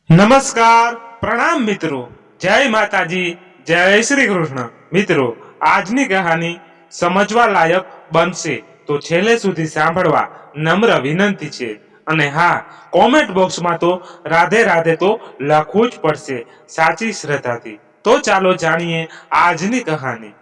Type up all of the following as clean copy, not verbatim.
નમસ્કાર, પ્રણામ મિત્રો, જય માતાજી, જય શ્રી કૃષ્ણ. મિત્રો, આજની કહાની સમજવા લાયક બનશે તો છેલ્લે સુધી સાંભળવા નમ્ર વિનંતી છે. અને હા, કોમેન્ટ બોક્સમાં તો રાધે રાધે તો લખવું જ પડશે સાચી શ્રદ્ધાથી. તો ચાલો જાણીએ આજની કહાની.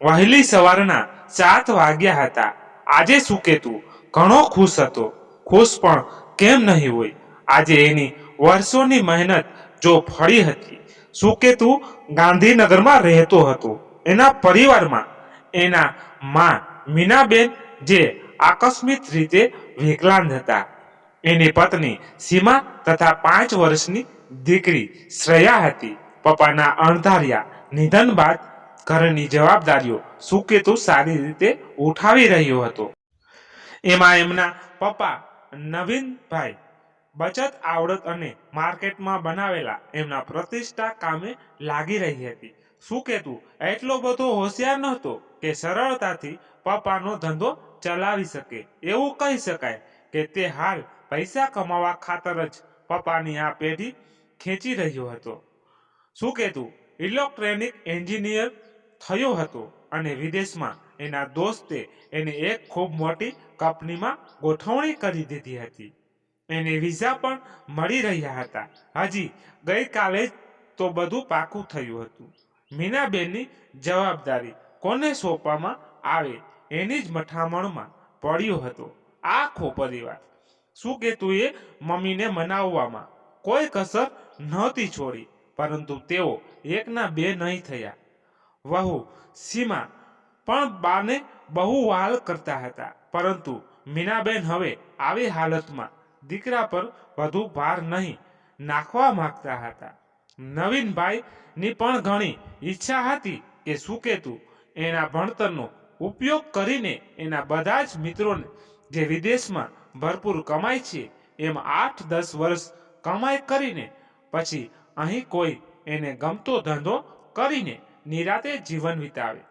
વહેલી સવારના 7 વાગ્યા હતા. આજે સુકેતુ ઘણો ખુશ હતો. ખુશ પણ કેમ નહીં હોય? આજે એની વર્ષોની મહેનત જો ફળી હતી. સુકેતુ ગાંધીનગરમાં રહેતો હતો. એના પરિવારમાં એના માં મીનાબેન જે આકસ્મિક રીતે વિકલાંગ હતા, એની પત્ની સીમા તથા 5 વર્ષની દીકરી શ્રેયા હતી. પપ્પાના અણધાર્યા નિધન બાદ ઘરની જવાબદારીઓ સુકેતુ સારી રીતે ઉઠાવી રહ્યો હતો. એમાં એમના પપ્પા નવીનભાઈ બચત આવડત અને માર્કેટમાં બનાવેલા એમના પ્રતિષ્ઠા કામે લાગી રહી હતી. સુકેતુ એટલો બધો હોશિયાર નહોતો કે સરળતાથી પપ્પાનો ધંધો ચલાવી શકે. એવું કહી શકાય કે તે હાલ પૈસા કમાવા ખાતર જ પપ્પાની આ પેઢી ખેંચી રહ્યો હતો. સુકેતુ ઇલેક્ટ્રોનિક એન્જિનિયર થયો હતો અને વિદેશમાં એના દોસ્તે એને એક ખૂબ મોટી કંપનીમાં ગોઠવણી કરી દીધી હતી. એને વિઝા પણ મળી રહ્યા હતા. હજી ગઈકાલે જ તો બધું પાકું થયું હતું. મીનાબેનની જવાબદારી કોને સોંપવામાં આવે એની જ મઠામણમાં પડ્યો હતો આખો પરિવાર. સુકેતુએ મમ્મીને મનાવવામાં કોઈ કસર નહોતી છોડી, પરંતુ તેઓ એકના બે નહીં થયા. વહુ સીમા પણ બાને બહુ વહાલ કરતા હતા, પરંતુ મીનાબેન હવે આવી હાલતમાં દીકરા પર વધુ ભાર નહીં નાખવા માંગતા હતા. નવીનભાઈની પણ ઘણી ઈચ્છા હતી કે સુકેતુ એના ભણતરનો ઉપયોગ કરીને એના બધા જ મિત્રોને જે વિદેશમાં ભરપૂર કમાય છે એમ 8-10 વર્ષ કમાઈ કરીને પછી અહીં કોઈ એને ગમતો ધંધો કરીને નિરાતે જીવન વિતાવે.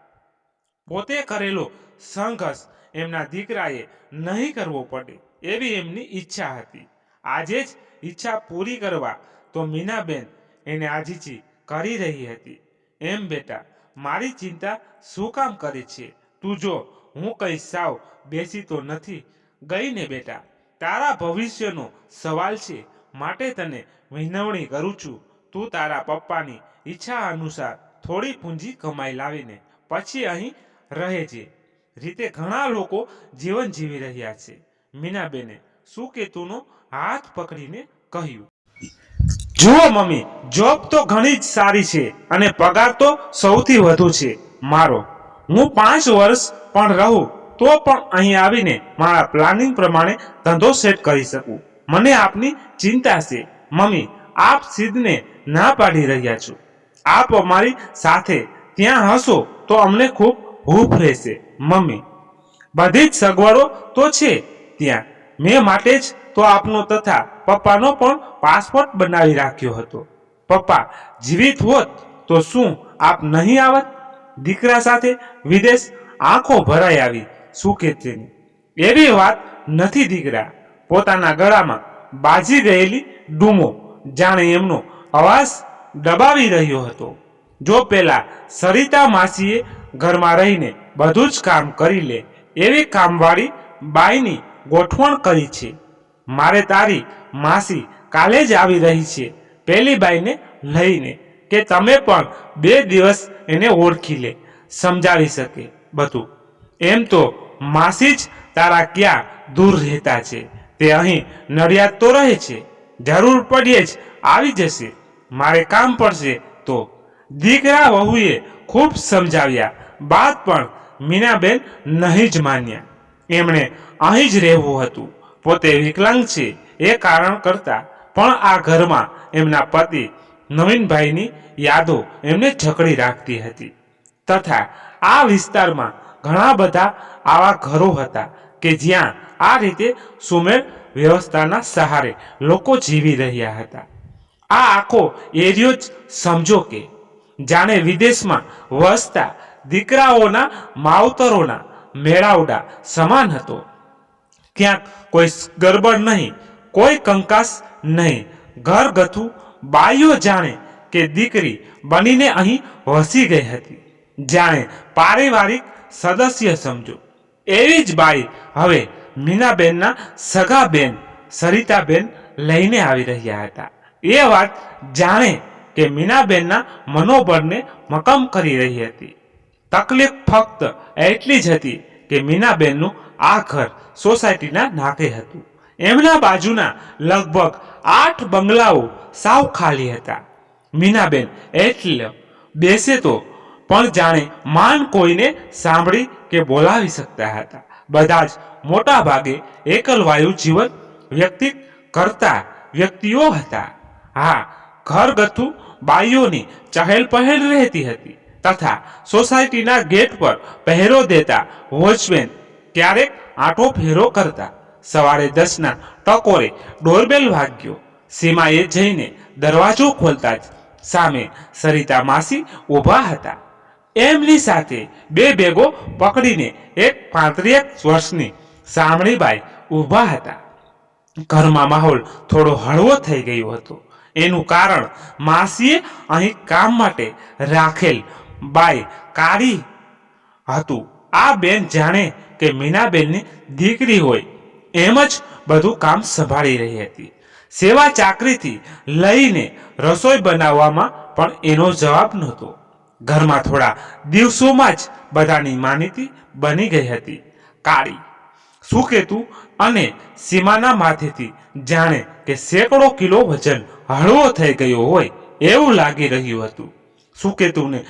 પોતે કરેલો સંઘર્ષ એમના દીકરાએ નહીં કરવો પડે એવી એમની ઈચ્છા હતી. આજે જ ઈચ્છા પૂરી કરવા તો મીનાબેન એને આજીજી કરી રહી હતી. એમ બેટા, મારી ચિંતા શું કામ કરે છે? તું જો, હું કઈ સાવ બેસી તો નથી ગઈ ને બેટા. તારા ભવિષ્યનો સવાલ છે, માટે તને વિનવણી કરું છું. તું તારા પપ્પાની ઈચ્છા અનુસાર થોડી પૂંજી કમાઈ લાવીને પછી અહીં રહેજે. રીતે ઘણા લોકો જીવન જીવી રહ્યા છે. મીનાબેને સુકેતુનો હાથ પકડીને કહ્યું, જુઓ મમ્મી, જોબ તો ઘણી જ સારી છે અને પગાર તો સૌથી વધુ છે મારો. હું 5 વર્ષ પણ રહું તો પણ અહીં આવીને મારા પ્લાનિંગ પ્રમાણે ધંધો સેટ કરી શકું. મને આપની ચિંતા છે મમ્મી. આપ સિદ્ધને ના પાડી રહ્યા છો. આપ અમારી સાથે ત્યાં હશો તો અમને ખૂબ હૂફ રહેશે મમ્મી. બધી જ સગવડો તો છે ત્યાં. મેં માટે જ તો આપનો તથા પપ્પાનો પણ પાસપોર્ટ બનાવી રાખ્યો હતો. પપ્પા જીવિત હોત તો શું આપ નહીં આવત દીકરા સાથે વિદેશ? આંખો ભરાઈ આવી સુકેતુની. એવી વાત નથી દીકરા. પોતાના ગળામાં બાજી ગયેલી ડૂમો જાણે એમનો અવાજ દબાવી રહ્યો હતો. જો પેલા સરિતા માસીએ ઘરમાં રહીને બધું જ કામ કરી લે એવી કામવાળી બાઈની ગોઠવણ કરી છે. મારે તારી માસી કાલે જ આવી રહી છે પેલી બાઈને લઈને, કે તમે પણ 2 દિવસ એને ઓળખી લે, સમજાવી શકે બધું. એમ તો માસી જ તારા ક્યાં દૂર રહેતા છે, તે અહીં નડિયાદ તો રહે છે. જરૂર પડીએ જ આવી જશે. મારે કામ પડશે તો. દીકરા વહુએ ખૂબ સમજાવ્યા બાદ પણ મીનાબેન નહીં જ માન્યા. એમણે અહીં જ રહેવું હતું. પોતે વિકલાંગ છે એ કારણ કરતા પણ આ ઘરમાં એમના પતિ નવીનભાઈની યાદો એમને જકડી રાખતી હતી. તથા આ વિસ્તારમાં ઘણા બધા આવા ઘરો હતા કે જ્યાં આ રીતે સુમેળ વ્યવસ્થાના સહારે લોકો જીવી રહ્યા હતા. આ આખો એરિયો જ સમજો કે જાણે વિદેશમાં વસતા દીકરાઓના માવતરોના મેળાવડા સમાન હતો. ક્યાંક કોઈ ગરબડ નહીં, કોઈ કંકાસ નહીં. ઘરગથ્થું બાઈઓ જાણે કે દીકરી બનીને અહીં વસી ગઈ હતી, જાણે પારિવારિક સદસ્ય સમજો. એવી જ બાઈ હવે મીનાબેનના સગા બેન સરિતાબેન લઈને આવી રહ્યા હતા. એ વાત જાણે કે મીનાબેનના મનોબળને મક્કમ કરી રહી હતી. તકલીફ ફક્ત એટલી જ હતી કે મીનાબેનનું આ ઘર સોસાયટીના નાકે હતું. એમના બાજુના લગભગ 8 બંગલાઓ સાવ ખાલી હતા. મીનાબેન એટલે બેસે તો પણ જાણે માન કોઈને સાંભળી કે બોલાવી શકતા હતા. બધા જ મોટા ભાગે એકલવાયુ જીવન વ્યતીત કરતા વ્યક્તિઓ હતા. હા, ઘરગથ્થુ બાઈઓની ચહેલ પહેલ રહેતી હતી તથા સોસાયટીના ગેટ પર પહેરો દેતા વોચમેન ક્યારેક આંટો ફેરો કરતા. સવારે 10ના ટકોરે ડોરબેલ વાગ્યો. સીમાએ જઈને દરવાજો ખોલતા જ સામે સરિતા માસી ઊભા હતા. એમની સાથે 2 બેગો પકડીને એક 35 વર્ષની સામણીબાઈ ઊભા હતા. ઘરમાં માહોલ થોડો હળવો થઈ ગયો હતો. એનું કારણ માસીએ અહીં કામ માટે રાખેલ બાઈ કાળી હતું. આ બેન જાણે કે મીનાબેનની દીકરી હોય એમ જ બધું કામ સંભાળી રહી હતી. સેવા ચાકરીથી લઈને રસોઈ બનાવવામાં પણ એનો જવાબ નહોતો. ઘરમાં થોડા દિવસોમાં જ બધાની માનીતી બની ગઈ હતી. કાળી, સુકેતુ અને સીમાના માથેથી જાણે કે સેંકડો કિલો વજન હળવો થઈ ગયો હોય એવું લાગી રહ્યું હતું. સુકેતુને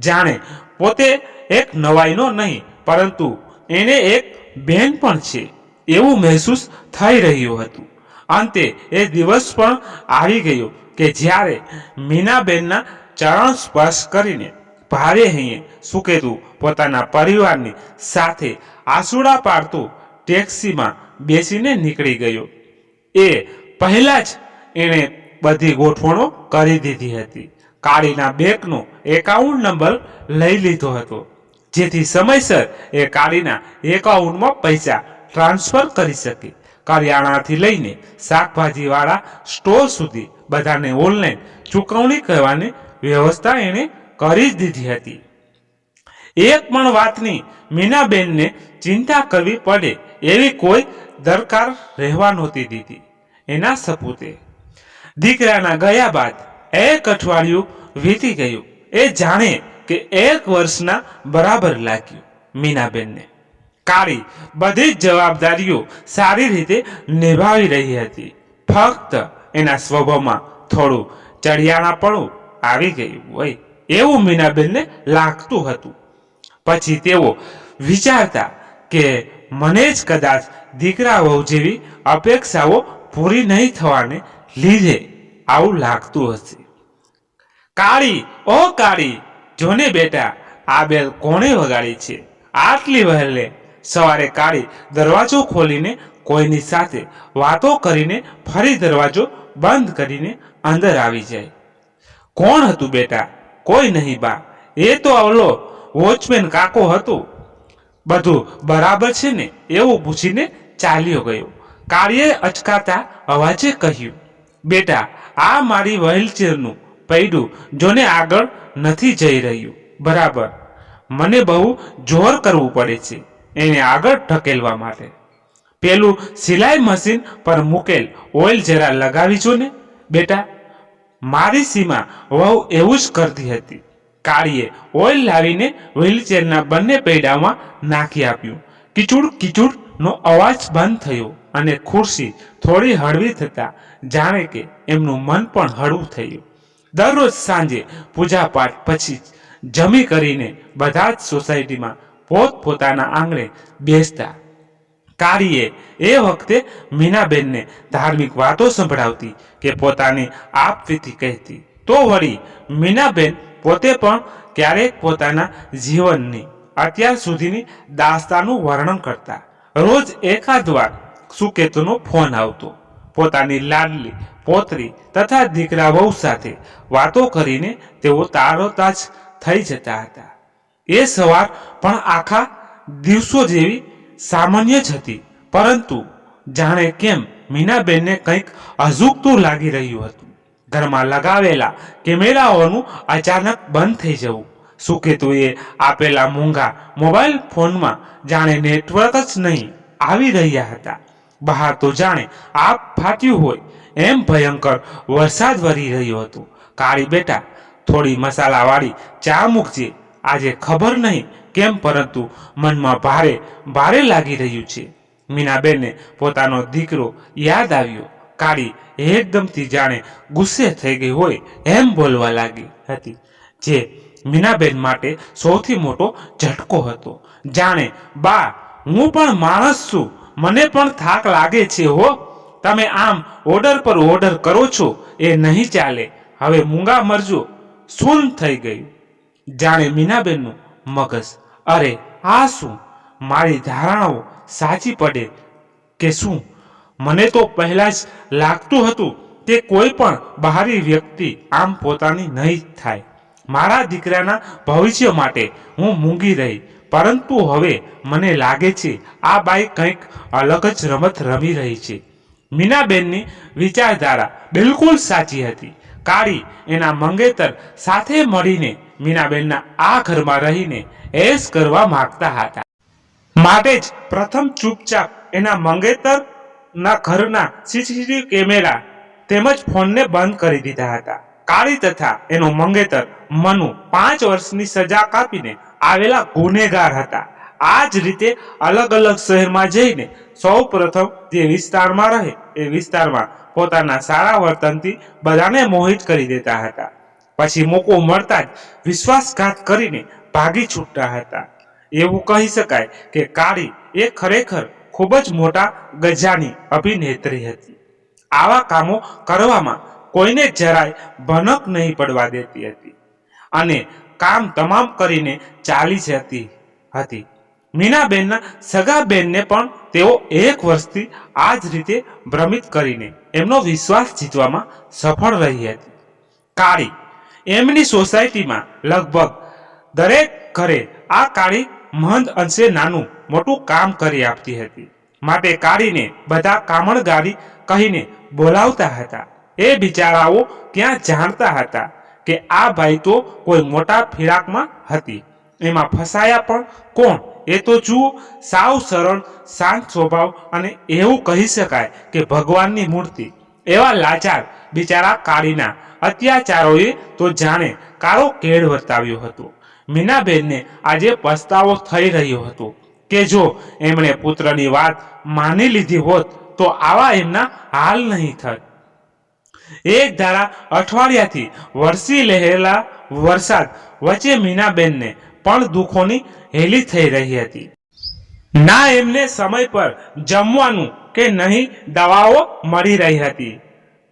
જાણે પોતે એક નવાઈનો નહીં પરંતુ એને એક બેન પણ છે એવું મહેસૂસ થઈ રહ્યું હતું. અંતે એ દિવસ પણ આવી ગયો કે જ્યારે મીનાબેનના ચરણ સ્પર્શ કરીને ભારે હૈયે સુકેતુ પોતાના પરિવારની સાથે આસુડા પાડતો ટેક્સીમાં બેસીને નીકળી ગયો. એ પહેલા જ એણે બધી ગોઠવણો કરી દીધી હતી. કાળીના બેંકનો એકાઉન્ટ નંબર લઈ લીધો હતો જેથી સમયસર એ કાળીના એકાઉન્ટમાં પૈસા ટ્રાન્સફર કરી શકે. કરિયાણાથી લઈને શાકભાજીવાળા સ્ટોર સુધી બધાને ઓનલાઈન ચૂકવણી કરવાની વ્યવસ્થા એણે કરી દીધી હતી. એક પણ વાતની મીનાબેનને ચિંતા કરવી પડે એવી કોઈ દરકાર રહેવા નહોતી દીધી. એના સપૂતે દીકરાના ગયા બાદ 1 અઠવાડિયું વીતી ગયું. એ જાણે કે 1 વર્ષના બરાબર લાગ્યું મીનાબેનને. કાળી બધી જ જવાબદારીઓ સારી રીતે નિભાવી રહી હતી. ફક્ત એના સ્વભાવમાં થોડું ચડિયાણાપણું આવી ગયું હોય એવું મીનાબેનને લાગતું હતું. પછી તેઓ વિચારતા કે મને જ કદાચ દીકરા વહુ જેવી અપેક્ષાઓ પૂરી નહીં થવાને લીધે આવું લાગતું હશે. કાળી, ઓ કાળી, જોને બેટા આ બેલ કોણે વગાડી છે? આટલી વહેલે સવારે કાળી દરવાજો ખોલીને કોઈની સાથે વાતો કરીને ફરી દરવાજો બંધ કરીને અંદર આવી જાય. કોણ હતું બેટા? કોઈ નહીં બા, એ તો આવલો વોચમેન કાકો હતો. બધું બરાબર છે ને એવું પૂછીને ચાલ્યો ગયો. કાળીએ અચકાતા અવાજે કહ્યું, બેટા આ મારી વ્હીલચેરનું પૈડું જોને આગળ નથી જઈ રહ્યું બરાબર. મને બહુ જોર કરવું પડે છે એને આગળ ઢકેલવા માટે. પેલું સિલાઈ મશીન પર મૂકેલ ઓઇલ જરા લગાવી જો ને બેટા. મારી સીમા વહુ એવું જ કરતી હતી. કાળીએ ઓઇલ લાવીને વ્હીલચેરના બંને પૈડામાં નાખી આપ્યું. કિચુડ કિચુડનો અવાજ બંધ થયો અને ખુરશી થોડી હળવી થતા જાણે કે એમનું મન પણ હળવું થયું. દરરોજ સાંજે પૂજાપાઠ પછી જમી કરીને બધા જ સોસાયટીમાં પોતપોતાના આંગણે બેસતા. કાળીએ એ વખતે મીનાબેનને ધાર્મિક વાતો સંભળાવતી કે પોતાની આપવીતી કહેતી. તો વળી મીનાબેન પોતે પણ ક્યારેક પોતાના જીવનની અત્યાર સુધીની દાસ્તાનું વર્ણન કરતા. રોજ એકાદ વાર સુકેતુનો ફોન આવતો. પોતાની લાડલી પોતરી તથા દીકરા વહુ સાથે વાતો કરીને તેઓ તારોતાજ થઈ જતા હતા. એ સવાર પણ આખા દિવસો જેવી સામાન્ય જ હતી પરંતુ જાણે કેમ મીનાબેનને કંઈક અજુગતું લાગી રહ્યું હતું. ઘરમાં લગાવેલા કેમેરાઓનું અચાનક બંધ થઈ જવું, સુકેતુએ આપેલા મોંઘા મોબાઈલ ફોનમાં જાણે નેટવર્ક જ નહીં આવી રહ્યા હતા. બહાર તો જાણે આગ ફાટ્યું હોય એમ ભયંકર વરસાદ વરી રહ્યો હતો. કાળી બેટા, થોડી મસાલાવાળી ચા મૂકજે. આજે ખબર નહીં કેમ પરંતુ મનમાં ભારે ભારે લાગી રહ્યું છે. મીનાબેનને પોતાનો દીકરો યાદ આવ્યો. કાળી એકદમથી જાણે ગુસ્સે થઈ ગઈ હોય એમ બોલવા લાગી હતી, જે મીનાબેન માટે સૌથી મોટો ઝટકો હતો. જાણે, બા, હું પણ માણસ છું, મને પણ થાક લાગે છે હો. તમે આમ ઓર્ડર પર ઓર્ડર કરો છો એ નહીં ચાલે. હવે મૂંગા મરજો. શૂન થઈ ગયું. જાણે મીનાબેનનું મગજ, અરે આ શું? મારી ધારણાઓ સાચી પડે કે શું? મને તો પહેલા જ લાગતું હતું કે કોઈ પણ બહારી વ્યક્તિ આમ પોતાની નહીં થાય. મારા દીકરાના ભવિષ્ય માટે હું મૂંગી રહી, પરંતુ હવે મને લાગે છે આ બાઈ કંઈક અલગ જ રમત રમી રહી છે. મીનાબેનની વિચારધારા બિલકુલ સાચી હતી. કાળી એના મંગેતર સાથે મળીને મીનાબેનના આ ઘરમાં રહીને એશ કરવા માંગતા હતા. માટે જ પ્રથમ ચૂપચાપ એના મંગેતરના ઘરના સીસીટીવી કેમેરા તેમજ ફોનને બંધ કરી દીધા હતા. કાળી તથા એનો મંગેતર મનુ 5 વર્ષની સજા કાપીને આવેલા ગુનેગાર હતા. આ જ રીતે અલગ અલગ શહેરમાં જઈને સૌ પ્રથમ જે વિસ્તારમાં રહે એ વિસ્તારમાં પોતાના સારા વર્તનથી બધાને મોહિત કરી દેતા હતા. પછી મોકો મળતા જ વિશ્વાસઘાત કરીને ભાગી છૂટતા હતા. એવું કહી શકાય કે કાળી એ ખરેખર ખૂબ જ મોટા ગજાની અભિનેત્રી હતી. આવા કામો કરવામાં કોઈને જરાય ભનક નહીં પડવા દેતી હતી અને કામ તમામ કરીને ચાલી જતી હતી. મીનાબેનના સગા બેનને પણ તેઓ 1 વર્ષથી આ જ રીતે ભ્રમિત કરીને એમનો વિશ્વાસ જીતવામાં સફળ રહી હતી. કાળી એમની સોસાયટીમાં લગભગ દરેક ઘરે આ કાળી મહંત અંશે નાનું મોટું કામ કરી આપતી હતી. માટે કાળીને બધા કામણગારી કહીને બોલાવતા હતા. એ બિચારાઓ ક્યાં જાણતા હતા કે આ ભાઈ તો કોઈ મોટા ફિરાકમાં હતી. એમાં ફસાયા પણ કોણ? એ તો જુઓ, સાવ સરળ શાંત સ્વભાવ અને એવું કહી શકાય કે ભગવાનની મૂર્તિ. એવા લાચાર બિચારા કાળીના અત્યાચારોએ તો જાણે કાળો કેળ વર્તાવ્યો હતો. મીનાબેનને આજે પસ્તાવો થઈ રહ્યો હતો કે જો એમણે પુત્રની વાત માની લીધી હોત તો આવા એમના હાલ નહીં થત. એક ધારા અઠવાડિયાથી વરસી રહેલા વરસાદ વચ્ચે મીનાબેનને પણ દુઃખોની હેલી થઈ રહી હતી. ના એમને સમય પર જમવાનું કે નહીં દવાઓ મળી રહી હતી.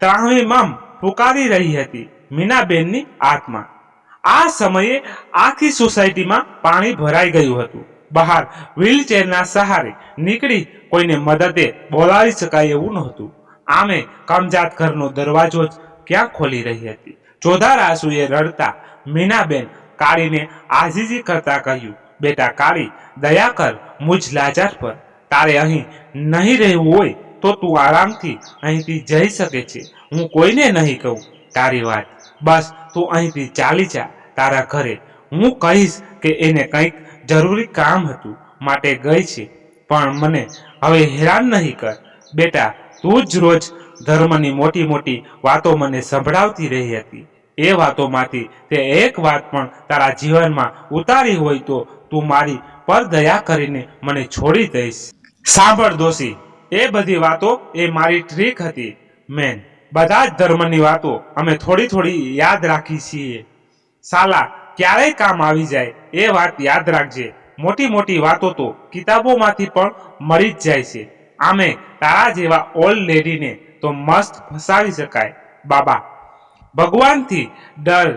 ત્રાહિમામ પુકારી રહી હતી મીનાબેનની આત્મા. આ સમયે આખી સોસાયટીમાં પાણી ભરાઈ ગયું હતું. બહાર વ્હીલચેરના સહારે નીકળી કોઈને મદદે બોલાવી શકાય એવું નહોતું. આમે કમજાત ઘરનો દરવાજો જ ક્યાં ખોલી રહી હતી. ચોધાર આંસુએ રડતા મીનાબેન કાળીને આજીજી કરતા કહ્યું, બેટા કાળી, દયા કર મુજ લાચાર પર. તારે અહીં નહીં રહેવું હોય તો તું આરામથી અહીંથી જઈ શકે છે. હું કોઈને નહીં કહું તારી વાત. બસ તું અહીંથી ચાલી જા તારા ઘરે. હું કહીશ કે એને કંઈક જરૂરી કામ હતું માટે ગઈ છે, પણ મને હવે હેરાન નહીં કર. બેટા, તું જ રોજ ધર્મની મોટી મોટી વાતો મને સંભળાવતી રહી હતી. એ વાતોમાંથી તે એક વાત પણ તારા જીવનમાં ઉતારી હોય તો તું મારી પર દયા કરીને મને છોડી દઈશ. સાંભળ દોશી, એ બધી વાતો એ મારી ટ્રીક હતી મેન. બધા જ ધર્મની વાતો અમે થોડી થોડી યાદ રાખી છીએ. સાલા ક્યારેય કામ આવી જાય એ વાત યાદ રાખજે. મોટી મોટી વાતો તો કિતાબોમાંથી પણ મળી જ જાય છે. આમે તારા જેવા ઓલ્ડ લેડીને તો મસ્ત ફસાવી શકાય. બાબા, ભગવાનથી ડર.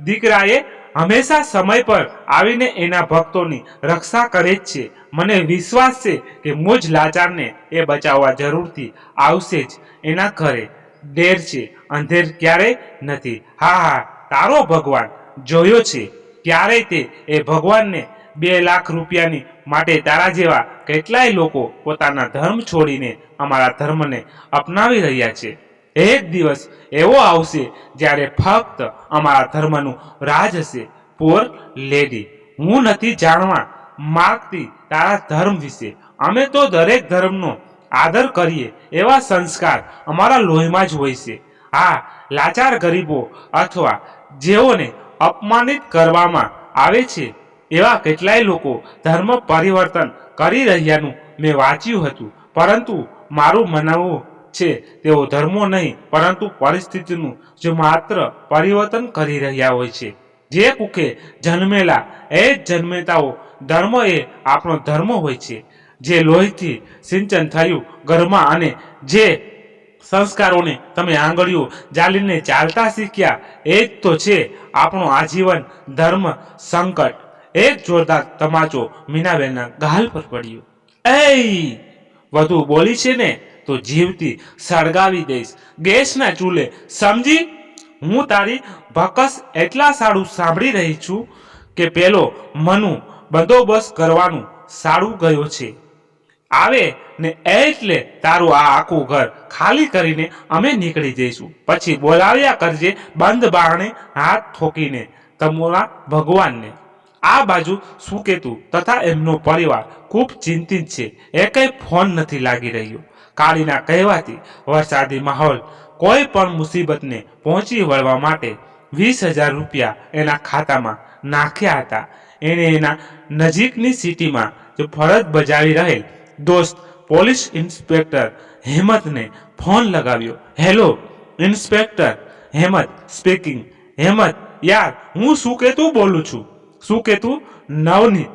દીકરાએ હંમેશા સમય પર આવીને એના ભક્તોની રક્ષા કરે જ છે. મને વિશ્વાસ છે કે મુજ લાચારને એ બચાવવા જરૂરથી આવશે જ. એના ઘરે દેર છે, અંધેર ક્યારેય નથી. હા હા, તારો ભગવાન જોયો છે. ક્યારેય તે એ ભગવાનને 2 લાખ રૂપિયાની માટે તારા જેવા કેટલાય લોકો પોતાના ધર્મ છોડીને અમારા ધર્મને અપનાવી રહ્યા છે. એક દિવસ એવો આવશે જ્યારે ફક્ત અમારા ધર્મનું રાજ હશે. પોર લેડી, હું નથી જાણવા માંગતી તારા ધર્મ વિશે. અમે તો દરેક ધર્મનો આદર કરીએ એવા સંસ્કાર અમારા લોહીમાં જ હોય છે. આ લાચાર ગરીબો અથવા જેઓને અપમાનિત કરવામાં આવે છે એવા કેટલાય લોકો ધર્મ પરિવર્તન કરી રહ્યાનું મેં વાંચ્યું હતું, પરંતુ મારું માનવું છે તેઓ ધર્મો નહીં પરંતુ પરિસ્થિતિનું જે માત્ર પરિવર્તન કરી રહ્યા હોય છે. જે કુખે જન્મેલા એ જ જન્મેતાઓ ધર્મ એ આપણો ધર્મ હોય છે. જે લોહીથી સિંચન થયું ઘરમાં અને જે સંસ્કારોને તમે આંગળીઓ જાલીને ચાલતા શીખ્યા એ જ તો છે આપણો આજીવન ધર્મ સંકટ. એક જોરદાર તમાચો મીનાબેનના ગાલ પર પડ્યો. એ વધુ બોલી છે ને તો જીવતી સળગાવી દઈશ ગેસના ચૂલે, સમજી? હું તારી ભકસ એટલા સારું સાંભળી રહી છું કે પેલો મનુ બંદોબસ્ત કરવાનું સારું ગયો છે. આવે ને એટલે તારું આ આખું ઘર ખાલી કરીને અમે નીકળી જઈશું. પછી બોલાવ્યા કરજે બંધ બારણે હાથ ઠોકીને તમારા ભગવાનને. આ બાજુ સુકેતુ તથા એમનો પરિવાર ખૂબ ચિંતિત છે. એ કઈ ફોન નથી લાગી રહ્યો. કાળીના કહેવાથી વરસાદી માહોલ કોઈ પણ મુસીબતને પહોંચી વળવા માટે 20,000 રૂપિયા એના ખાતામાં નાખ્યા હતા. એને એના નજીકની સિટીમાં જો ફરજ બજાવી રહેલ દોસ્ત પોલીસ ઇન્સ્પેક્ટર હેમંતને ફોન લગાવ્યો. Hello inspector Hemant speaking. Hemant યાર, હું સુકેતુ બોલું છું. સુકેતુ? નવનીત.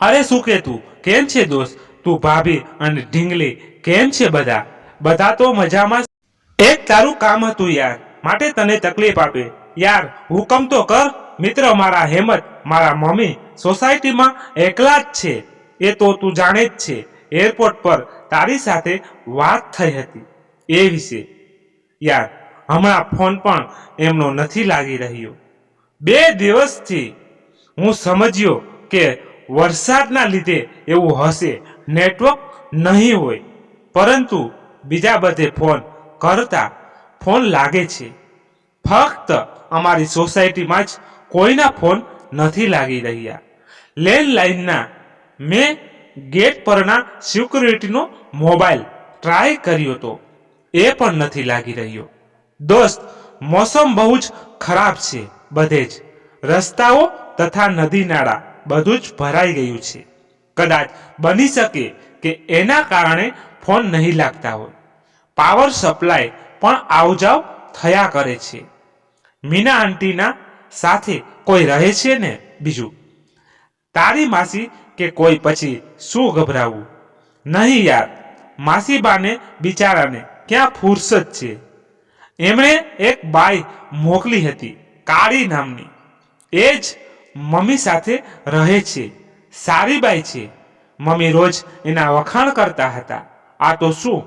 અરે સુકેતુ, કેમ છે દોસ્ત? તું, ભાભી અને ઢીંગલી કેમ છે? બધા તો મજામાં. એક તારું કામ હતું યાર, માટે તને તકલીફ આપે. યાર હુકમ તો કર. મિત્ર મારા હેમંત, મારા મમ્મી સોસાયટીમાં એકલા જ છે. એ તો તું જાણે જ છે. એરપોર્ટ પર તારી સાથે વાત થઈ હતી એ વિશે. યાર હમણાં ફોન પણ એમનો નથી લાગી રહ્યો. 2 દિવસથી. હું સમજ્યો કે વરસાદના લીધે એવું હશે, નેટવર્ક નહીં હોય, પરંતુ બીજા બધે ફોન કરતા ફોન લાગે છે. ફક્ત અમારી સોસાયટીમાં જ કોઈના ફોન નથી લાગી રહ્યા. લેન્ડલાઇનના મેં ગેટ પરના સિક્યુરિટીનો મોબાઈલ ટ્રાય કર્યો તો એ પણ નથી લાગી રહ્યો. દોસ્ત મોસમ બહુ જ ખરાબ છે. બધે જ રસ્તાઓ તથા નદી નાળા બધું જ ભરાઈ ગયું છે. કદાચ બની શકે કે એના કારણે ફોન નહીં લાગતા હોય. પાવર સપ્લાય પણ આવજાવ થયા કરે છે. મીના આંટીના સાથે કોઈ રહે છે ને? બીજું તારી માસી કે કોઈ? પછી શું ગભરાવું? નહીં યાર, માસીબાને બિચારાને ક્યાં ફુરસત છે. એમણે એક બાઈ મોકલી હતી કાળી નામની. એ જ મમ્મી સાથે રહે છે. સારી બાઈ છે. મમ્મી રોજ એના વખાણ કરતા હતા. આ તો શું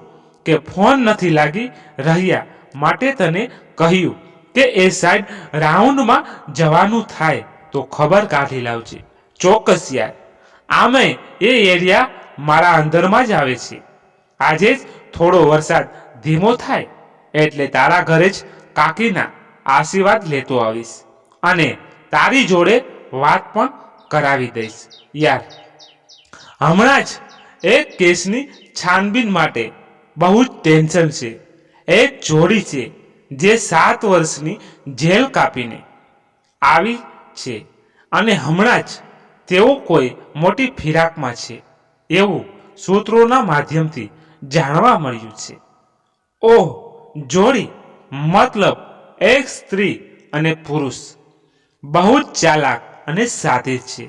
કે ફોન નથી લાગી રહ્યા માટે તને કહ્યું કે એ સાઈડ રાઉન્ડમાં જવાનું થાય તો ખબર કાઢી લાવજે. ચોક્કસ યાર. આમે એ એરિયા મારા અંદરમાં જ આવે છે. આજે જ થોડો વરસાદ ધીમો થાય એટલે તારા ઘરે જ કાકીના આશીર્વાદ લેતો આવીશ અને તારી જોડે વાત પણ કરાવી દઈશ. યાર હમણાં જ એક કેસની છાનબીન માટે બહુ જ ટેન્શન છે. એક જોડી છે જે 7 વર્ષની જેલ કાપીને આવી છે અને હમણાં જ તેઓ કોઈ મોટી ફિરાકમાં છે એવું સૂત્રોના માધ્યમથી જાણવા મળ્યું છે. ઓહ, જોડી મતલબ એક સ્ત્રી અને પુરુષ. બહુ જ ચાલાક અને સાધે છે.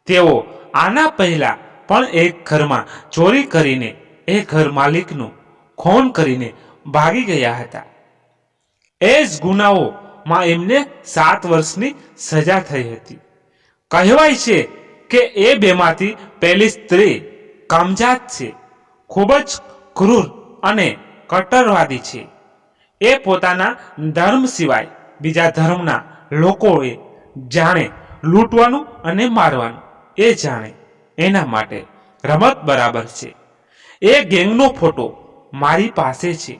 તેઓ આના પહેલા પણ એક ઘરમાં ચોરી કરીને એ ઘર માલિકનું ખૂન કરીને ભાગી ગયા હતા. એ જ ગુનાઓમાં એમને 7 વર્ષની સજા થઈ હતી. કહેવાય છે કે એ બેમાંથી પહેલી સ્ત્રી કમજાત છે. ખૂબ જ ક્રૂર અને કટ્ટરવાદી છે. એ પોતાના ધર્મ સિવાય બીજા ધર્મના લોકોએ જાણે લૂંટવાનું અને મારવાનું એ જાણે એના માટે રમત બરાબર છે. એ ગેંગનો ફોટો મારી પાસે છે.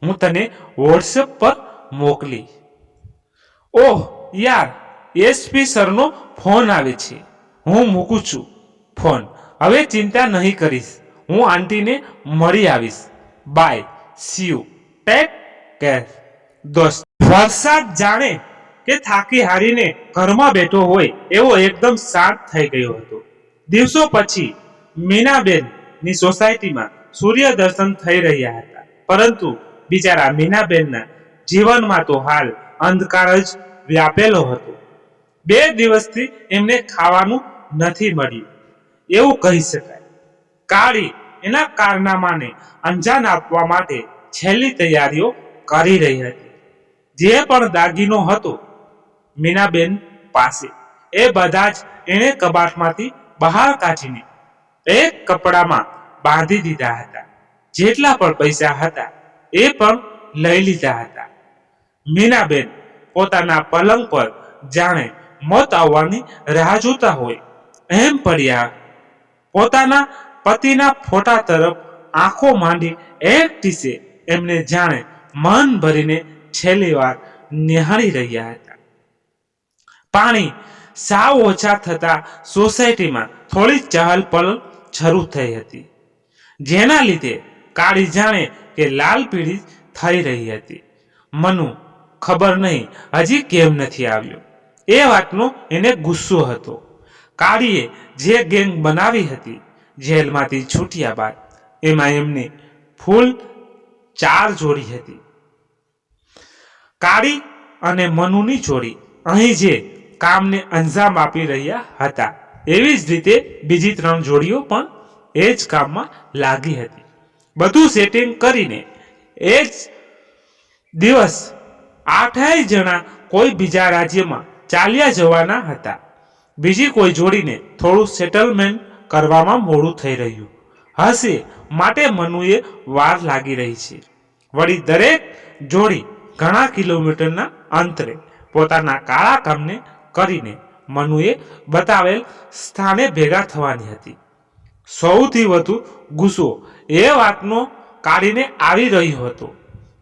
હું તને વોટ્સએપ પર મોકલી. ઓહ યાર, એસપી સરનો ફોન આવે છે. હું મૂકું છું ફોન. હવે ચિંતા નહીં કરીશ, હું આંટીને મળી આવીશ. Bye, see you, take care. દોસ્ત, વરસાદ જાણે કે થાકી હારીને ઘરમાં બેઠો હોય એવો એકદમ શાંત થઈ ગયો હતો. દિવસો પછી મીનાબેનની સોસાયટીમાં સૂર્ય દર્શન થઈ રહ્યા હતા, પરંતુ બિચારા મીનાબેનના જીવનમાં તો હાલ અંધકાર જ વ્યાપેલો હતો. 2 દિવસથી એમને ખાવાનું નથી મળ્યું એવું કહી શકાય. કાળી એના કારનામાને અંજામ આપવા માટે છેલ્લી તૈયારીઓ કરી રહી હતી. જે પણ દાગીનો હતો મીનાબેન પાસે, એ બધા જ એણે કબાટમાંથી બહાર કાઢીને એક કપડામાં બાંધી દીધા હતા. જેટલા પણ પૈસા હતા એ પણ લઈ લીધા હતા. મીનાબેન પોતાના પલંગ પર જાણે મોત આવવાની રાહ જોતા હોય એમ પડ્યા. પોતાના પતિના ફોટા તરફ આંખો માંડી એક ટીસે એમને જાણે મન ભરીને છેલ્લી વાર નિહાળી રહ્યા હતા. પાણી સાવ ઓછા થતા સોસાયટીમાં થોડી ચહલ પહલ શરૂ થઈ હતી, જેના લીધે કાળી જાણે કે લાલ પીળી થઈ રહી હતી. મનુ ખબર નહીં હજી કેમ નથી આવ્યો, એ વાતનો એને ગુસ્સો હતો. કાળીએ જે ગેંગ બનાવી હતી જેલમાંથી છૂટ્યા બાદ, એમાં એમને ફૂલ 4 જોડી હતી. કાળી અને મનુની જોડી અહીં જે કામને અંજામ આપી રહ્યા હતા, એવી જ રીતે બીજી 3 જોડીઓ પણ એ જ કામમાં લાગી હતી. બધું સેટિંગ કરીને એ જ દિવસ 8 જણા કોઈ બીજા રાજ્યમાં ચાલ્યા જવાના હતા. બીજી કોઈ જોડીને થોડું સેટલમેન્ટ કરવામાં મોડું થઈ રહ્યું હશે માટે મનુએ વાર લાગી રહી છે. વળી દરેક જોડી ઘણા કિલોમીટરના અંતરે પોતાના કાળા કામને કરીને મનુએ બતાવેલ સ્થાને ભેગા થવાની હતી. સૌથી વધુ ગુસ્સો એ વાતનો કાઢીને આવી રહ્યો હતો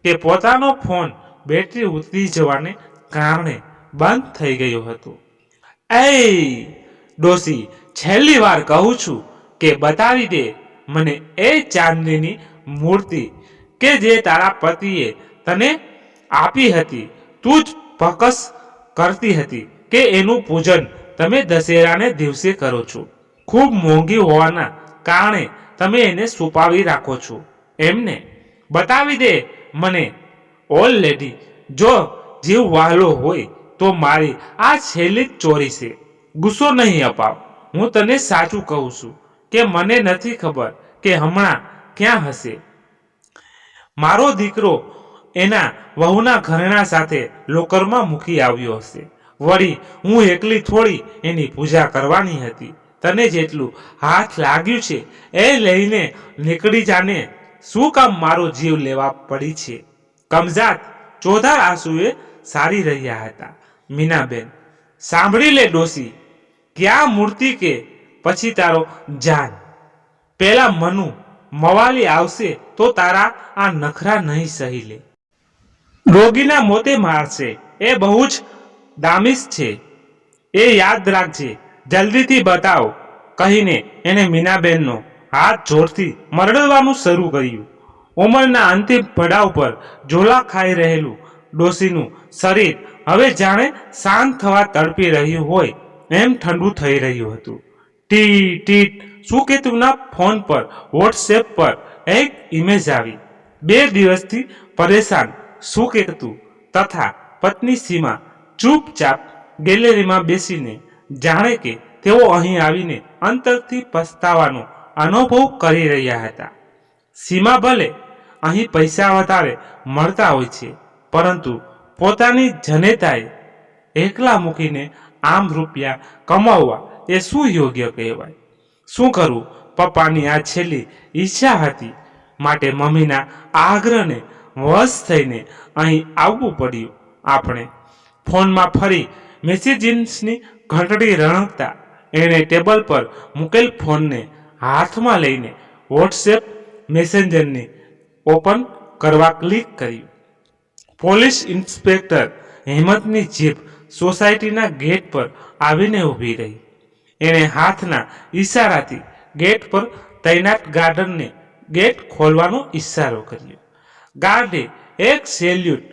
કે પોતાનો ફોન બેટરી ઉતરી જવાને કારણે બંધ થઈ ગયો હતો. એ ડોસી, છેલ્લી વાર કહું છું કે બતાવી દે મને એ ચાંદીની મૂર્તિ કે જે તારા પતિએ તને આપી હતી. તું જ ફકસ કરતી હતી કે એનું પૂજન તમે દશેરાને દિવસે કરો છો. ખૂબ મોંઘી હોવાના કારણે તમે એને છુપાવી રાખો છો. એમને બતાવી દે મને. ઓલ લેડી, જો જીવ વહાલો હોય તો મારી આ છેલ્લી જ ચોરી છે. ગુસ્સો નહીં અપાવ. હું તને સાચું કહું છું કે મને નથી ખબર કે હમણાં ક્યાં હશે. મારો દીકરો એના વહુના ઘરેણા સાથે લોકરમાં મૂકી આવ્યો હશે. વળી હું એકલી થોડી એની પૂજા કરવાની હતી. તને જેટલું હાથ લાગ્યું છે એ લઈને નીકળી જાને. શું કામ મારો જીવ લેવા પડી છે? કમજાત ચોધાર આંસુએ સારી રહ્યા હતા. મીનાબેન, સાંભળી લે ડોસી, ક્યાં મૂર્તિ કે પછી તારો જાન. પેલા મનુ મવાલી આવશે તો તારા આ નખરા નહીં સહી લે. રોગીના મોતે મારશે, એ બહુ જ દામિશ છે, એ યાદ રાખજે. જલ્દીથી બતાવ કહીને એને મીનાબેનનો હાથ જોરથી મરડવાનું શરૂ કર્યું. ઉંમરના અંતિમ પડાવ પર ઝોલા ખાઈ રહેલું ડોશીનું શરીર હવે જાણે શાંત થવા તડપી રહ્યું હોય એમ ઠંડુ થઈ રહ્યું હતું. ટીટ સુકેતુના ફોન પર વોટ્સએપ પર એક ઇમેજ આવી. 2 દિવસથી પરેશાન સુકેતુ તથા પત્ની સીમા ચૂપચાપ ગેલેરીમાં બેસીને જાણે કે તેઓ અહીં આવીને અંતરથી પસ્તાવાનો અનુભવ કરી રહ્યા હતા. સીમા ભલે અહીં પૈસા વધારે મળતા હોય છે, પરંતુ પોતાની જનેતાએ એકલા મૂકીને આમ રૂપિયા કમાવવા એ શું યોગ્ય કહેવાય? શું કરું? પપ્પાની આ છેલ્લી ઈચ્છા હતી માટે મમ્મીના આગ્રહને વશ થઈને અહીં આવવું પડ્યું. આપણે ફોનમાં ફરી મેસેજીસની ઘંટડી રણકતા એણે ટેબલ પર મૂકેલ ફોનને હાથમાં લઈને વોટ્સએપ મેસેન્જરને ઓપન કરવા ક્લિક કર્યું. પોલીસ ઇન્સ્પેક્ટર હેમંતની જીપ સોસાયટીના ગેટ પર આવીને ઊભી રહી. એણે હાથના ઈશારાથી ગેટ પર તૈનાત ગાર્ડને ગેટ ખોલવાનો ઈશારો કર્યો. ગાર્ડે એક સેલ્યુટ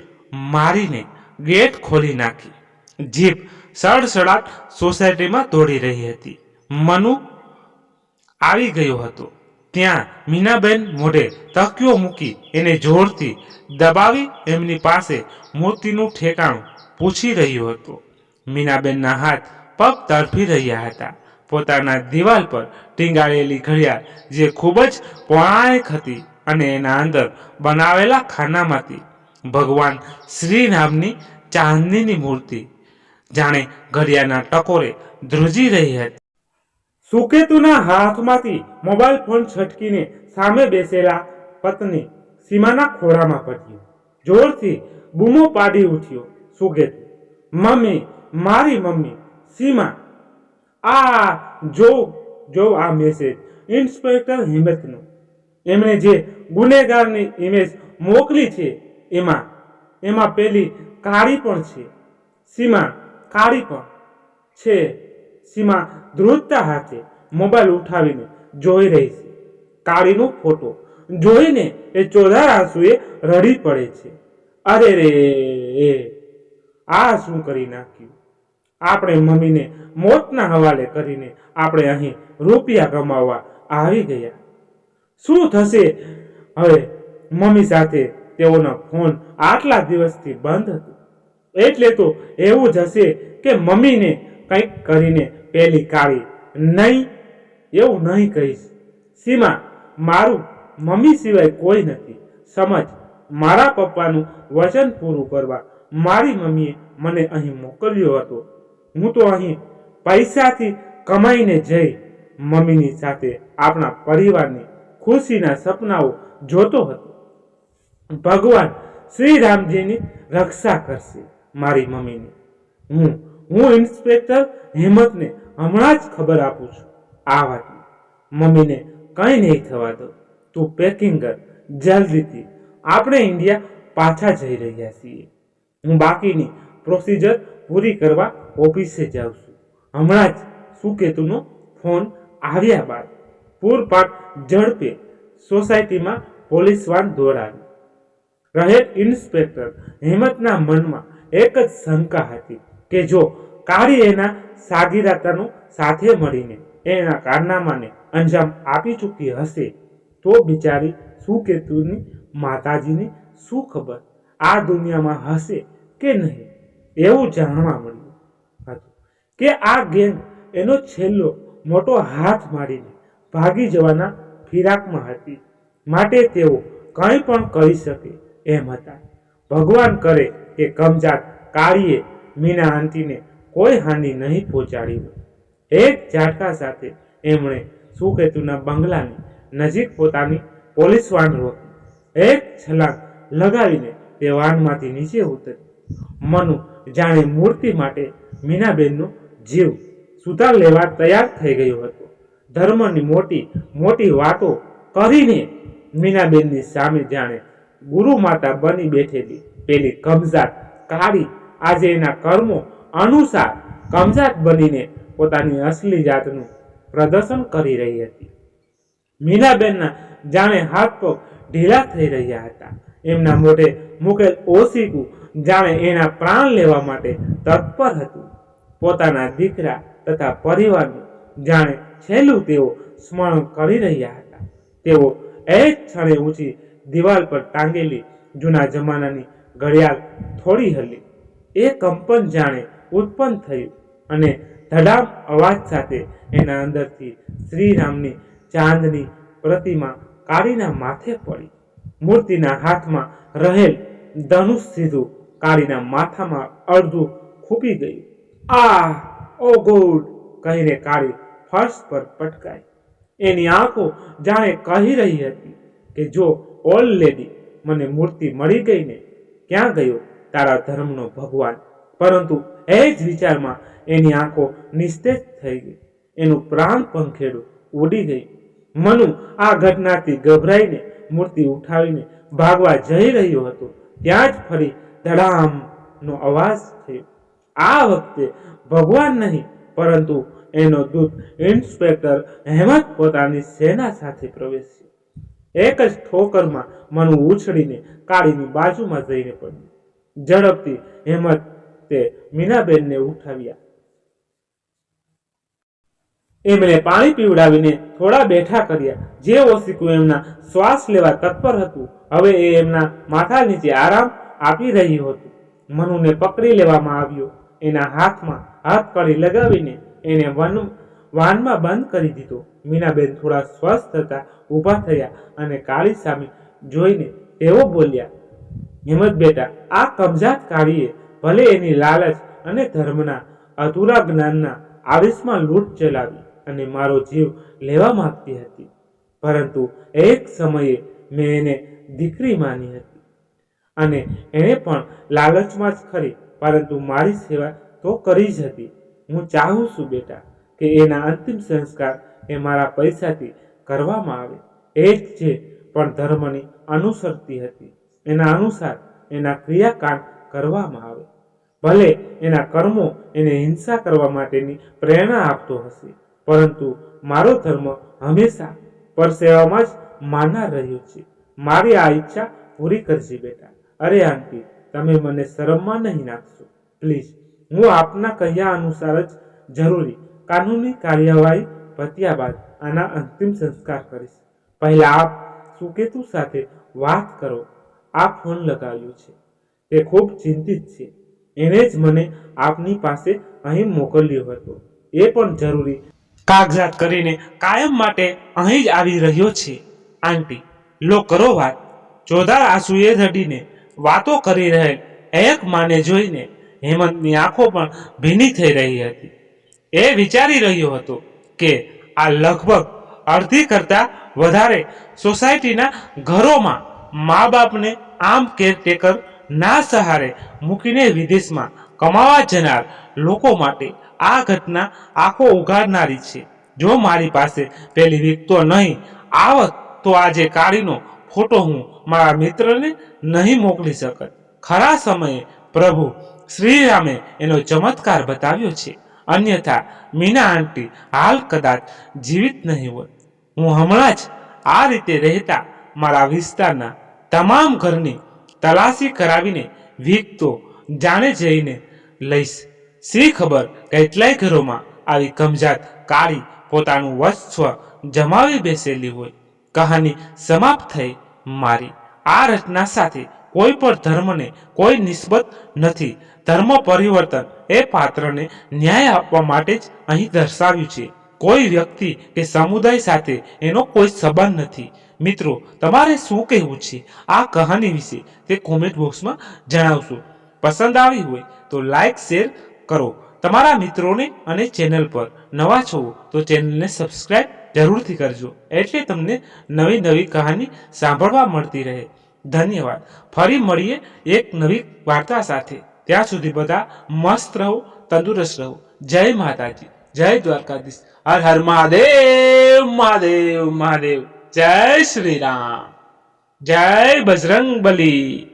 મારીને ગેટ ખોલી નાખી. જીપ સડસડાટ સોસાયટીમાં દોડી રહી હતી. મનુ આવી ગયો હતો. ત્યાં મીનાબેન મોઢે તકિયો મૂકી એને જોરથી દબાવી એમની પાસે મૂર્તિનું ઠેકાણું પૂછી રહ્યો હતો. મીનાબેનના હાથ પગ તડફી રહ્યા હતા. પોતાના દિવાલ પર ટીંગાળેલી ઘડિયાળ જે ખૂબ જ પૌરાણિક હતી અને એના અંદર બનાવેલા ખાનામાંથી ભગવાન શ્રીરામની ચાંદીની મૂર્તિ જાણે ઘડિયાળના ટકોરે ધ્રુજી રહી હતી. સુકેતુના હાથમાંથી મોબાઈલ ફોન છટકીને સામે બેસેલા પત્ની સીમાના ખોળામાં પડ્યો. જોરથી બૂમો પાડી ઉઠ્યો સુકેતુ, મમ્મી, મારી મમ્મી સીમા! આ જો આ મેસેજ ઇન્સ્પેક્ટર હેમંતનો. એમણે જે ગુનેગારની ઇમેજ મોકલી છે એમાં પેલી કાળી પણ છે. સીમા, કાળી પણ છે. સીમા ધ્રુજતા હાથે મોબાઈલ ઉઠાવીને જોઈ રહી છે. કાળીનો ફોટો જોઈને એ ચોધાર આંસુએ રડી પડે છે. અરે રે, આ શું કરી નાખ્યું? આપણે મમ્મીને મોતના હવાલે કરીને આપણે અહીં રૂપિયા કમાવા આવી ગયા. શું થશે હવે? મમ્મી સાથે તેઓનો ફોન આટલા દિવસથી બંધ હતો. એટલે તો એવું જ હશે કે મમ્મીને કંઈક કરીને પેલી કાળી નહીં, એવું નહીં કહીશ. સીમા, મારું મમ્મી સિવાય કોઈ નથી. સમજ, મારા પપ્પાનું વચન પૂરું કરવા મારી મમ્મીએ મને અહીં મોકલ્યો હતો. હું તો અહીં પૈસાથી કમાઈને જઈ મમ્મીની સાથે આપણા પરિવારની ખુશીના સપનાઓ જોતો હતો. ભગવાન શ્રીરામજીની રક્ષા કરશે મારી મમ્મીને. હું ઇન્સ્પેક્ટર હેમંતને હમણાં જ ખબર આપું છું આ વાતની. મમ્મીને કંઈ નહીં થવા દો. તું પેકિંગ કર જલ્દીથી. આપણે ઇન્ડિયા પાછા જઈ રહ્યા છીએ. હું બાકીની પ્રોસિજર પૂરી કરવા ઓફિસે જાઉં છું. હમણાં જ સુકેતુનો ફોન આવ્યા બાદ પૂરપાટ ઝડપે સોસાયટીમાં પોલીસ વાન દોડાવી. રહેલ ઇન્સ્પેક્ટર હેમંતના મનમાં એક જ શંકા હતી કે જો કાળી એના સાગીરાતાનો સાથે મળીને એના કારનામાને અંજામ આપી ચૂકી હશે તો બિચારી સુકેતુની માતાજીને શું ખબર આ દુનિયામાં હશે કે નહીં. એવું જાણવા મળ્યું હતું કે આ ગેંગ એનો છેલ્લો મોટો હાથ મારીને ભાગી જવાના ફિરાકમાં હતી. માટે તેઓ કંઈ પણ કરી શકે એમ હતા. ભગવાન કરે કે કમજાત કાળીએ મીના આંટીને કોઈ હાનિ નહીં પહોંચાડી હોય. એક ઝાટકા સાથે એમણે સુકેતુના બંગલાની નજીક પોતાની પોલીસ વાન રોકી. એક છલાંગ લગાવીને તે વાનમાંથી નીચે ઉતરી. મનુ જાણે મૂર્તિ માટે મીનાબેનનો જીવ સુધાર લેવા તૈયાર થઈ ગયો હતો. ધર્મની મોટી મોટી વાતો કરીને મીનાબેનની સામે જાણે ગુરુ માતા બની બેઠેલી પેલી કમજાત કાળી આજે એના કર્મો અનુસાર કમજાત બનીને પોતાની અસલી જાતનું પ્રદર્શન કરી રહી હતી. મીનાબેનના જાણે હાથ પગ ઢીલા થઈ રહ્યા હતા. એમના મોઢે મૂકેલ ઓશીકું જાણે એના પ્રાણ લેવા માટે તત્પર હતું. પોતાના દીકરા તથા પરિવારનું જાણે છેલ્લું તેઓ સ્મરણ કરી રહ્યા હતા. તેઓ એક ક્ષણે ઊંચી દિવાલ પર ટાંગેલી જૂના જમાનાની ઘડિયાળ થોડી હલી. એ કંપન જાણે ઉત્પન્ન થયું અને ધડામ અવાજ સાથે એના અંદરથી શ્રીરામની ચાંદની પ્રતિમા કાળીના માથે પડી. મૂર્તિના હાથમાં રહેલ ધનુષ સીધું કાળીના માથામાં અડધું ખૂપી ગયું. આ ઓ ગોડ કહીને કાળી ફર્શ પર પટકાઈ. એની આંખો જાણે કહી રહી હતી કે જો ઓલરેડી મને મૂર્તિ મળી ગઈ ને, ક્યાં ગયો તારા ધર્મનો ભગવાન? પરંતુ એ જ વિચારમાં એની આંખો નિસ્તેજ થઈ ગઈ. એનું પ્રાણ પંખેડું ઉડી ગયું. મનુ આ ઘટનાથી ગભરાઈને મૂર્તિ ઉઠાવીને ભાગવા જઈ રહ્યો હતો ત્યાં જ ફરી ધડામનો અવાજ થયો. આ વખતે ભગવાન નહીં પરંતુ એનો દૂત ઇન્સ્પેક્ટર અહેમદ પોતાની સેના સાથે પ્રવેશ્યો. એક જ ઠોકરમાં મનુ ઉછળીને કાળીની બાજુમાં જઈને પડ્યું. ઝડપથી હેમતે મીનાબેનને ઉઠાવ્યા. એમણે પાણી પીવડાવીને થોડા બેઠા કર્યા. જે ઓશિકું એમના શ્વાસ લેવા તત્પર હતું હવે એ એમના માથા નીચે આરામ આપી રહ્યું હતું. મનુને પકડી લેવામાં આવ્યો. એના હાથમાં હાથકડી લગાવીને એને વાનમાં બંધ કરી દીધો. મીનાબેન થોડા સ્વસ્થ થતા ઊભા થયા અને કાળી સામે જોઈને તેઓ બોલ્યા, હિંમત બેટા, આ કમજાત કાળીએ ભલે એની લાલચ અને ધર્મના અધૂરા જ્ઞાનના આવેશમાં લૂંટ ચલાવી અને મારો જીવ લેવા માંગતી હતી, પરંતુ એક સમયે મેં એને દીકરી માની હતી અને એણે પણ લાલચમાં જ ખરી પરંતુ મારી સેવા તો કરી જ હતી. હું ચાહું છું બેટા કે એના અંતિમ સંસ્કાર એ મારા પૈસાથી કરવામાં આવે. એ જ જે પણ ધર્મની અનુસરતી હતી એના અનુસાર એના ક્રિયાકાંડ કરવામાં આવે. ભલે એના કર્મો એને હિંસા કરવા માટેની પ્રેરણા આપતો હશે, પરંતુ મારો ધર્મ હંમેશા પરસેવામાં જ માનનાર રહ્યો છે. મારી આ ઈચ્છા પૂરી કરજે બેટા. અરે આંટી, તમે મને શરમમાં નહીં નાખશો પ્લીઝ. હું આપના કહ્યા અનુસાર જ જરૂરી કાનૂની કાર્યવાહી પત્યા બાદ આના અંતિમ સંસ્કાર કરીશ. પહેલા આપ સુકેતુ સાથે વાત કરો. આ ફોન લગાવ્યો છે, તે ખૂબ ચિંતિત છે. એને જ મને આપની પાસે અહીં મોકલ્યો હતો. એ પણ જરૂરી કાગજાત કરીને કાયમ માટે અહીં જ આવી રહ્યો છે. આંટી, લો કરો વાત. ચોધાર આંસુએ રડીને વાતો કરી રહેલ એક માને જોઈને હેમંતની આંખો પણ ભીની થઈ રહી હતી. એ વિચારી રહ્યો હતો કે આ લગભગ અડધી કરતા વધારે સોસાયટીના ઘરોમાં મા બાપને આમ કેરટેકર ના સહારે મૂકીને વિદેશમાં કમાવા જનાર લોકો માટે આ ઘટના આંખો ઉઘાડનારી છે. જો મારી પાસે પેલી વિગતો નહીં આવત તો આજે કાળીનો ફોટો હું મારા મિત્રને નહીં મોકલી શકત. ખરા સમયે પ્રભુ શ્રીરામે એનો ચમત્કાર બતાવ્યો છે. અન્યથા મીના આંટી હાલ કદાચ જીવિત નહીં હોય. હું હમણાં જ આ રીતે રહેતા મારા વિસ્તારના તમામ ઘરની તલાશી કરાવીને વિગતો જાણે જઈને લઈશ. શી ખબર કેટલાય ઘરોમાં આવી કમજાત કાળી પોતાનું વસ્ત્વ જમાવી બેસેલી હોય. કહાની સમાપ્ત થઈ. મારી આ રચના સાથે કોઈ પણ ધર્મને કોઈ નિસ્બત નથી. ધર્મ પરિવર્તન એ પાત્રને ન્યાય આપવા માટે જ અહીં દર્શાવ્યું છે. કોઈ વ્યક્તિ કે સમુદાય સાથે એનો કોઈ સંબંધ નથી. મિત્રો, તમારે શું કહેવું છે આ કહાની વિશે તે કોમેન્ટ બોક્સમાં જણાવશો. પસંદ આવી હોય તો લાઈક શેર કરો તમારા મિત્રોને અને ચેનલ પર નવા છો તો ચેનલને સબસ્ક્રાઇબ જરૂરથી કરજો, એટલે તમને નવી નવી કહાની સાંભળવા મળતી રહે. ધન્યવાદ. ફરી મળીએ એક નવી વાર્તા સાથે. ત્યાં સુધી બધા મસ્ત રહો, તંદુરસ્ત રહો. જય માતાજી, જય દ્વારકાધીશ. હર હર મહાદેવ મહાદેવ મહાદેવ. જય શ્રી રામ, જય બજરંગ બલી.